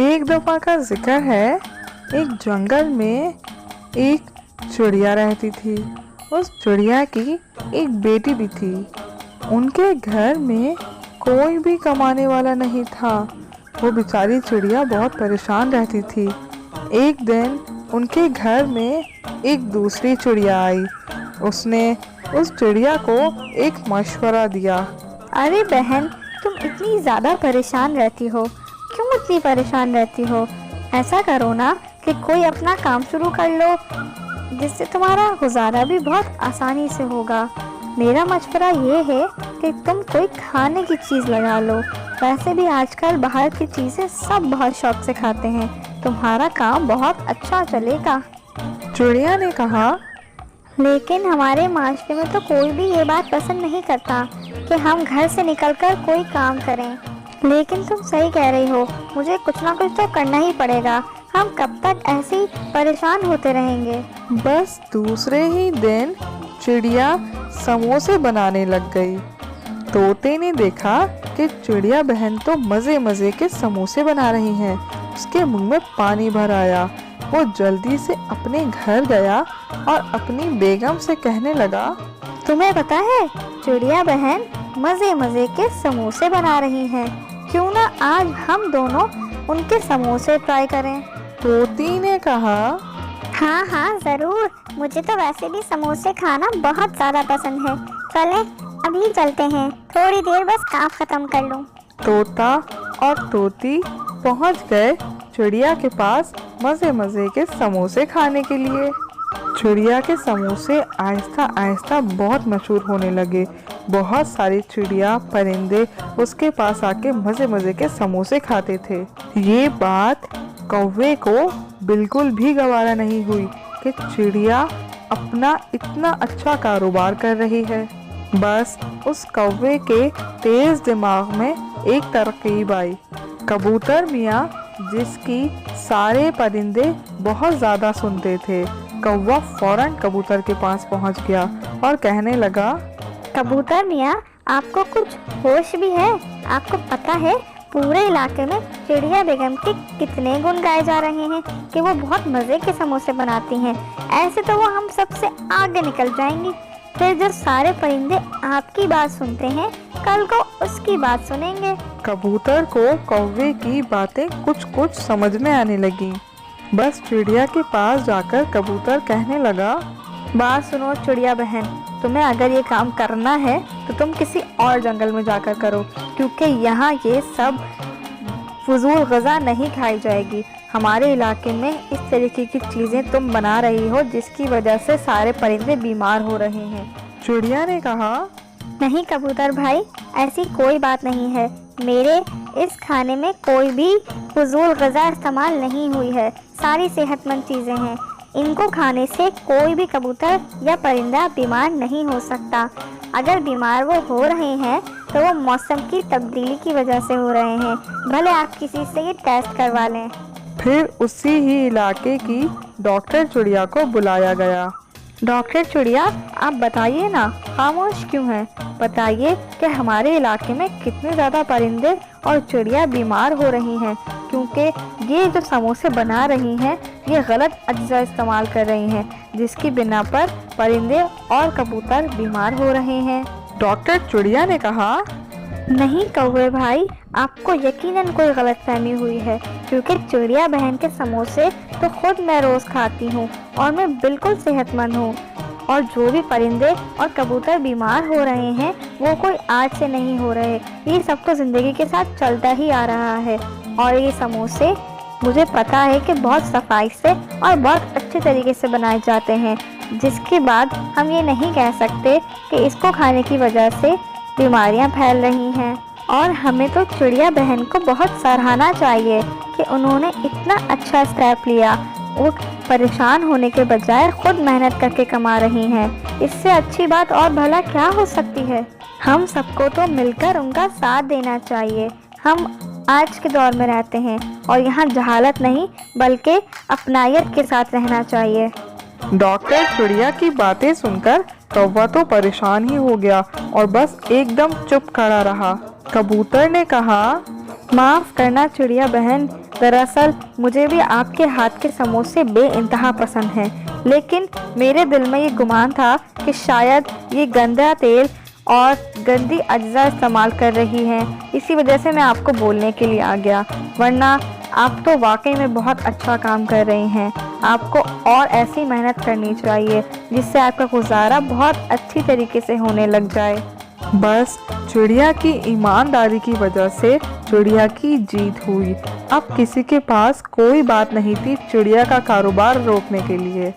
एक दफा का जिक्र है, एक जंगल में एक चिड़िया रहती थी। उस चिड़िया की एक बेटी भी थी। उनके घर में कोई भी कमाने वाला नहीं था। वो बेचारी चिड़िया बहुत परेशान रहती थी। एक दिन उनके घर में एक दूसरी चिड़िया आई। उसने उस चिड़िया को एक मशवरा दिया। अरे बहन, तुम इतनी ज़्यादा परेशान रहती हो, क्यों इतनी परेशान रहती हो? ऐसा करो ना कि कोई अपना काम शुरू कर लो, जिससे तुम्हारा गुजारा भी बहुत आसानी से होगा। मेरा मशवरा ये है कि तुम कोई खाने की चीज़ लगा लो। वैसे भी आजकल बाहर की चीज़ें सब बहुत शौक से खाते हैं। तुम्हारा काम बहुत अच्छा चलेगा। चिड़िया ने कहा, लेकिन हमारे माशरे में तो कोई भी ये बात पसंद नहीं करता कि हम घर से निकलकर कोई काम करें। लेकिन तुम सही कह रही हो, मुझे कुछ ना कुछ तो करना ही पड़ेगा। हम कब तक ऐसे ही परेशान होते रहेंगे? बस दूसरे ही दिन चिड़िया समोसे बनाने लग गई। तोते ने देखा कि चिड़िया बहन तो मज़े मज़े के समोसे बना रही हैं। उसके मुंह में पानी भर आया। वो जल्दी से अपने घर गया और अपनी बेगम से कहने लगा, तुम्हें पता है, चिड़िया बहन मज़े मज़े के समोसे बना रही हैं। क्यों ना आज हम दोनों उनके समोसे ट्राई करें? तोती ने कहा, हाँ हाँ ज़रूर, मुझे तो वैसे भी समोसे खाना बहुत ज़्यादा पसंद है। चलें, अभी चलते हैं, थोड़ी देर बस काम ख़त्म कर लूँ। तोता और तोती पहुंच गए चिड़िया के पास मज़े मज़े के समोसे खाने के लिए। चिड़िया के समोसे आहिस्ता आहिस्ता बहुत मशहूर होने लगे। बहुत सारी चिड़िया परिंदे उसके पास आके मज़े मज़े के समोसे खाते थे। ये बात कौवे को बिल्कुल भी गवारा नहीं हुई कि चिड़िया अपना इतना अच्छा कारोबार कर रही है। बस उस कौवे के तेज दिमाग में एक तरकीब आई। कबूतर मियाँ, जिसकी सारे परिंदे बहुत ज़्यादा सुनते थे, कौवा फौरन कबूतर के पास पहुंच गया और कहने लगा, कबूतर मियाँ, आपको कुछ होश भी है? आपको पता है पूरे इलाके में चिड़िया बेगम के कितने गुण गाए जा रहे हैं कि वो बहुत मज़े के समोसे बनाती हैं। ऐसे तो वो हम सबसे आगे निकल जाएंगी। फिर जो सारे परिंदे आपकी बात सुनते हैं, कल को उसकी बात सुनेंगे। कबूतर को कौवे की बातें कुछ कुछ समझ में आने लगी। बस चिड़िया के पास जाकर कबूतर कहने लगा, बात सुनो चिड़िया बहन, तुम्हें अगर ये काम करना है तो तुम किसी और जंगल में जाकर करो, क्योंकि यहाँ ये सब फजूल ग़िज़ा नहीं खाई जाएगी। हमारे इलाके में इस तरीके की चीज़ें तुम बना रही हो जिसकी वजह से सारे परिंदे बीमार हो रहे हैं। चिड़िया ने कहा, नहीं कबूतर भाई, ऐसी कोई बात नहीं है। मेरे इस खाने में कोई भी फजूल ग़िज़ा इस्तेमाल नहीं हुई है। सारी सेहतमंद चीज़ें हैं। इनको खाने से कोई भी कबूतर या परिंदा बीमार नहीं हो सकता। अगर बीमार वो हो रहे हैं तो वो मौसम की तब्दीली की वजह से हो रहे हैं। भले आप किसी से ये टेस्ट करवा लें। फिर उसी ही इलाके की डॉक्टर चिड़िया को बुलाया गया। डॉक्टर चिड़िया, आप बताइए ना, खामोश क्यों हैं? बताइए कि हमारे इलाके में कितने ज़्यादा परिंदे और चिड़िया बीमार हो रही हैं, क्योंकि ये जो समोसे बना रही हैं ये गलत अज्जा इस्तेमाल कर रही हैं, जिसकी बिना पर परिंदे और कबूतर बीमार हो रहे हैं। डॉक्टर चिड़िया ने कहा, नहीं कौवे भाई, आपको यकीनन कोई गलतफहमी हुई है, क्योंकि चिड़िया बहन के समोसे तो खुद मैं रोज़ खाती हूँ और मैं बिल्कुल सेहतमंद हूँ। और जो भी परिंदे और कबूतर बीमार हो रहे हैं वो कोई आज से नहीं हो रहे। ये सब तो ज़िंदगी के साथ चलता ही आ रहा है। और ये समोसे मुझे पता है कि बहुत सफाई से और बहुत अच्छे तरीके से बनाए जाते हैं, जिसके बाद हम ये नहीं कह सकते कि इसको खाने की वजह से बीमारियां फैल रही हैं। और हमें तो चिड़िया बहन को बहुत सराहना चाहिए कि उन्होंने इतना अच्छा स्टेप लिया। वो परेशान होने के बजाय खुद मेहनत करके कमा रही हैं। इससे अच्छी बात और भला क्या हो सकती है? हम सबको तो मिलकर उनका साथ देना चाहिए। हम आज के दौर में रहते हैं और यहाँ जहालत नहीं बल्कि अपनायत के साथ रहना चाहिए। डॉक्टर चिड़िया की बातें सुनकर कौवा तो परेशान ही हो गया और बस एकदम चुप खड़ा रहा। कबूतर ने कहा, माफ़ करना चिड़िया बहन, दरअसल मुझे भी आपके हाथ के समोसे बेइंतहा पसंद हैं, लेकिन मेरे दिल में ये गुमान था कि शायद ये गंदा तेल और गंदी अज्जा इस्तेमाल कर रही हैं, इसी वजह से मैं आपको बोलने के लिए आ गया। वरना आप तो वाकई में बहुत अच्छा काम कर रही हैं। आपको और ऐसी मेहनत करनी चाहिए जिससे आपका गुजारा बहुत अच्छी तरीके से होने लग जाए। बस चिड़िया की ईमानदारी की वजह से चिड़िया की जीत हुई। अब किसी के पास कोई बात नहीं थी चिड़िया का कारोबार रोकने के लिए।